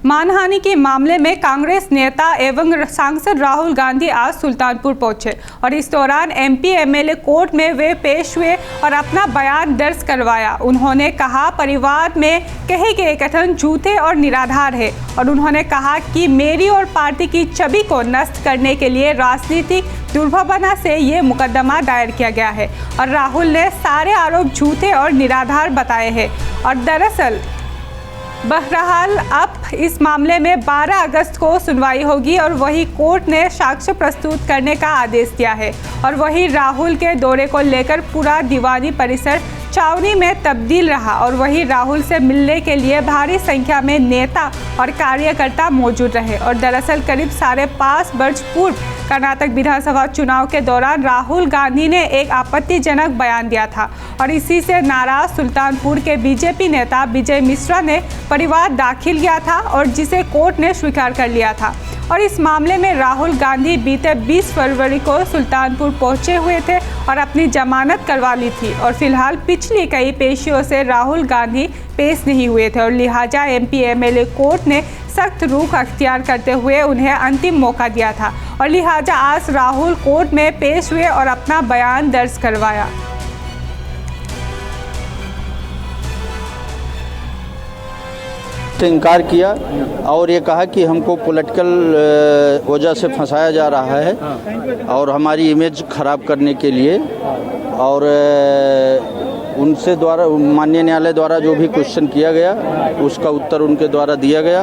मानहानि के मामले में कांग्रेस नेता एवं सांसद राहुल गांधी आज सुल्तानपुर पहुंचे और इस दौरान एमपी एमएलए कोर्ट में वे पेश हुए और अपना बयान दर्ज करवाया। उन्होंने कहा परिवार में कहे गए कथन झूठे और निराधार है और उन्होंने कहा कि मेरी और पार्टी की छवि को नष्ट करने के लिए राजनीतिक दुर्भावना से ये मुकदमा दायर किया गया है और राहुल ने सारे आरोप झूठे और निराधार बताए हैं। और दरअसल बहरहाल अब इस मामले में 12 अगस्त को सुनवाई होगी और वही कोर्ट ने साक्ष्य प्रस्तुत करने का आदेश दिया है और वही राहुल के दौरे को लेकर पूरा दीवानी परिसर छावनी में तब्दील रहा और वही राहुल से मिलने के लिए भारी संख्या में नेता और कार्यकर्ता मौजूद रहे। और दरअसल करीब 5.5 वर्ष पूर्व कर्नाटक विधानसभा चुनाव के दौरान राहुल गांधी ने एक आपत्तिजनक बयान दिया था और इसी से नाराज सुल्तानपुर के बीजेपी नेता विजय मिश्रा ने परिवार दाखिल किया था और जिसे कोर्ट ने स्वीकार कर लिया था। और इस मामले में राहुल गांधी बीते 20 फरवरी को सुल्तानपुर पहुंचे हुए थे और अपनी जमानत करवा ली थी और फिलहाल पिछली कई पेशियों से राहुल गांधी पेश नहीं हुए थे और लिहाजा एमपी एमएलए कोर्ट ने सख्त रुख अख्तियार करते हुए उन्हें अंतिम मौका दिया था और लिहाजा आज राहुल कोर्ट में पेश हुए और अपना बयान दर्ज करवाया। इनकार किया और ये कहा कि हमको पॉलिटिकल वजह से फंसाया जा रहा है और हमारी इमेज खराब करने के लिए। और उनसे द्वारा माननीय न्यायालय द्वारा जो भी क्वेश्चन किया गया उसका उत्तर उनके द्वारा दिया गया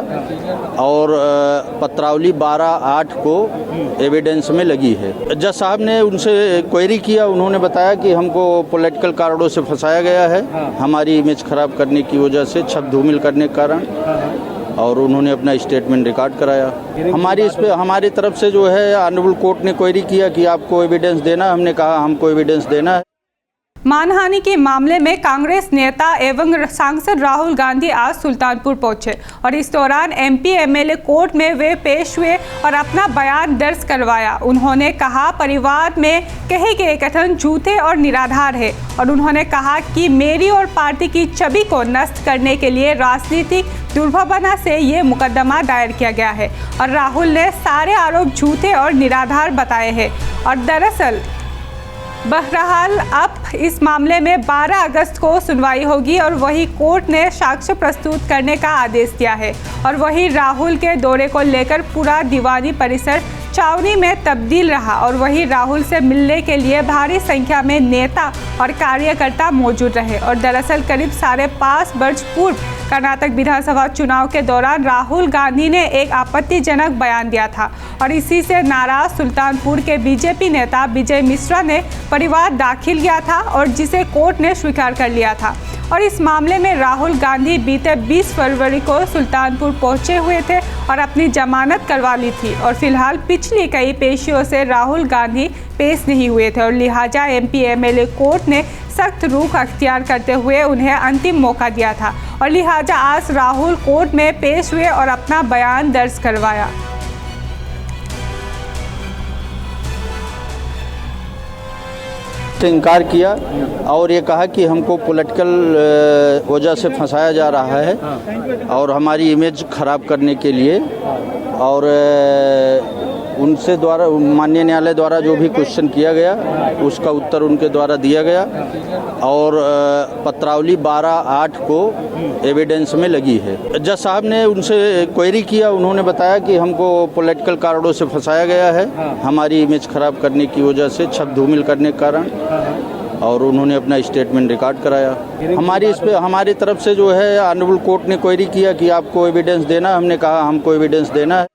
और पत्रावली 12/8 को एविडेंस में लगी है। जज साहब ने उनसे क्वेरी किया, उन्होंने बताया कि हमको पॉलिटिकल कारणों से फंसाया गया है, हमारी इमेज खराब करने की वजह से, छब धूमिल करने के कारण, और उन्होंने अपना स्टेटमेंट रिकॉर्ड कराया। हमारी तरफ से जो है ऑनरेबल कोर्ट ने क्वेरी किया कि आपको एविडेंस देना, हमने कहा हमको एविडेंस देना है। मानहानि के मामले में कांग्रेस नेता एवं सांसद राहुल गांधी आज सुल्तानपुर पहुंचे और इस दौरान एमपी एमएलए कोर्ट में वे पेश हुए और अपना बयान दर्ज करवाया। उन्होंने कहा परिवार में कहे गए कथन झूठे और निराधार है और उन्होंने कहा कि मेरी और पार्टी की छवि को नष्ट करने के लिए राजनीतिक दुर्भावना से ये मुकदमा दायर किया गया है और राहुल ने सारे आरोप झूठे और निराधार बताए हैं। और दरअसल बहरहाल अब इस मामले में 12 अगस्त को सुनवाई होगी और वही कोर्ट ने साक्ष्य प्रस्तुत करने का आदेश दिया है और वही राहुल के दौरे को लेकर पूरा दीवानी परिसर छावनी में तब्दील रहा और वही राहुल से मिलने के लिए भारी संख्या में नेता और कार्यकर्ता मौजूद रहे। और दरअसल करीब 5.5 वर्ष पूर्व कर्नाटक विधानसभा चुनाव के दौरान राहुल गांधी ने एक आपत्तिजनक बयान दिया था और इसी से नाराज सुल्तानपुर के बीजेपी नेता विजय मिश्रा ने परिवार दाखिल किया था और जिसे कोर्ट ने स्वीकार कर लिया था। और इस मामले में राहुल गांधी बीते 20 फरवरी को सुल्तानपुर पहुंचे हुए थे और अपनी जमानत करवा ली थी और फिलहाल पिछली कई पेशियों से राहुल गांधी पेश नहीं हुए थे और लिहाजा एमपी एमएलए कोर्ट ने सख्त रुख अख्तियार करते हुए उन्हें अंतिम मौका दिया था और लिहाजा आज राहुल कोर्ट में पेश हुए और अपना बयान दर्ज करवाया। इनकार किया और ये कहा कि हमको पॉलिटिकल वजह से फंसाया जा रहा है और हमारी इमेज खराब करने के लिए। और उनसे द्वारा माननीय न्यायालय द्वारा जो भी क्वेश्चन किया गया उसका उत्तर उनके द्वारा दिया गया और पत्रावली 12/8 को एविडेंस में लगी है। जज साहब ने उनसे क्वेरी किया, उन्होंने बताया कि हमको पॉलिटिकल कारणों से फंसाया गया है, हमारी इमेज खराब करने की वजह से, छब धूमिल करने के कारण, और उन्होंने अपना स्टेटमेंट रिकॉर्ड कराया। हमारी तरफ से जो है ऑनरेबल कोर्ट ने क्वेरी किया कि आपको एविडेंस देना, हमने कहा हमको एविडेंस देना है।